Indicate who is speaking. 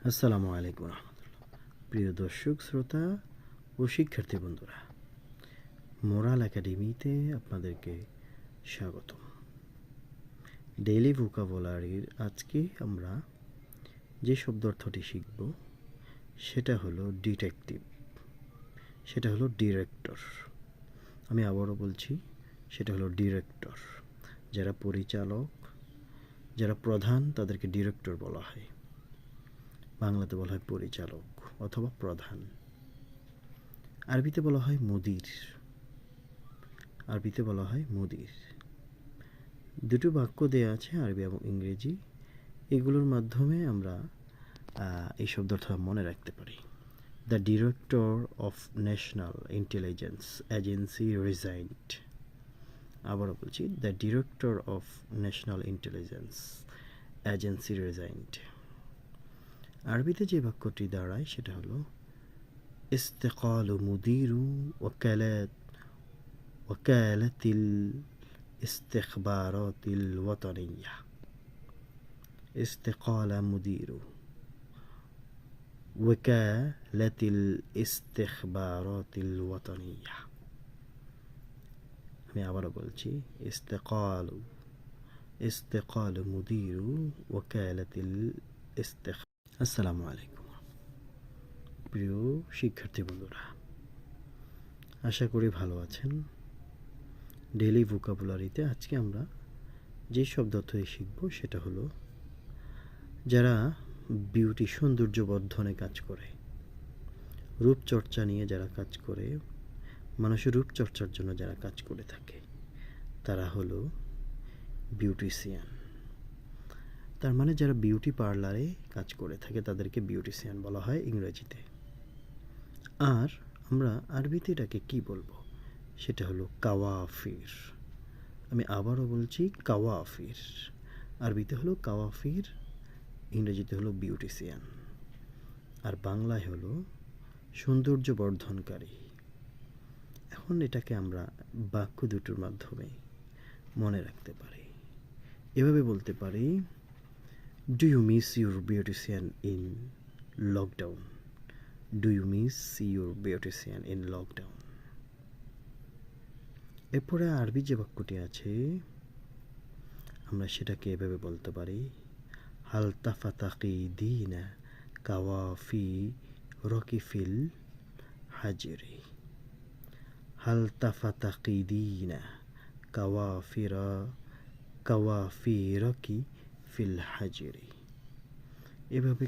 Speaker 1: আসসালামু আলাইকুম রহমতুল্লাহ। প্রিয় দর্শক শ্রোতা ও শিক্ষার্থী বন্ধুরা, মোরাল একাডেমিতে আপনাদেরকে স্বাগতম। ডেইলি ভোকাবুলারির আজকে আমরা যে শব্দার্থটি শিখব সেটা হলো ডিটেকটিভ, সেটা হলো ডিরেক্টর। আমি আবারও বলছি, সেটা হলো ডিরেক্টর। যারা পরিচালক, যারা প্রধান, তাদেরকে ডিরেক্টর বলা হয়। বাংলাতে বলা হয় পরিচালক অথবা প্রধান। আরবিতে বলা হয় মুদির। আরবিতে বলা হয় মুদির। দুটো বাক্য দেয়া আছে, আরবি এবং ইংরেজি। এগুলোর মাধ্যমে আমরা এই শব্দটা মনে রাখতে পারি। The director of national intelligence agency resigned. আবারও বলছি, the director of national intelligence agency resigned. আরবিতে যে বাক্যটি দাঁড়ায় সেটা হলো استقال مدير وكالة الاستخبارات الوطنية. استقال مدير وكالة الاستخبارات الوطنية. আমি আবারও বলছি, استقال مدير وكالة আসসালামু আলাইকুম। প্রিয় শিক্ষার্থী বন্ধুরা, আশা করি ভালো আছেন। ডেইলি ভোকাবুলারিতে আজকে আমরা যে শব্দার্থ শিখব সেটা হলো যারা বিউটি সৌন্দর্য বর্ধনে কাজ করে, রূপচর্চা নিয়ে যারা কাজ করে, মানুষের রূপচর্চার জন্য যারা কাজ করে থাকে, তারা হলো বিউটিশিয়ান। তার মানে যারা বিউটি পার্লারে কাজ করে থাকে তাদেরকে বিউটিশিয়ান বলা হয় ইংরেজিতে। আর আমরা আরবিতে এটাকে কী বলবো, সেটা হলো কাওয়াফির। আমি আবারও বলছি, কাওয়াফির। আরবিতে হলো কাওয়াফির, ইংরেজিতে হলো বিউটিশিয়ান, আর বাংলায় হলো সৌন্দর্য বর্ধনকারী। এখন এটাকে আমরা বাক্য দুটোর মাধ্যমে মনে রাখতে পারি। এভাবে বলতে পারি, do you miss your beautician in lockdown? Do you miss your beautician in lockdown? এরপরে আরবি যে বাক্যটি আছে আমরা সেটাকে এভাবে বলতে পারি, হাল তাফাতাকিদিনা কাওয়াফি রকিফিল হাজিরি। হাল তাফাতাকিদিনা কাওয়াফি রকি ফিল হাজিরি। এভাবে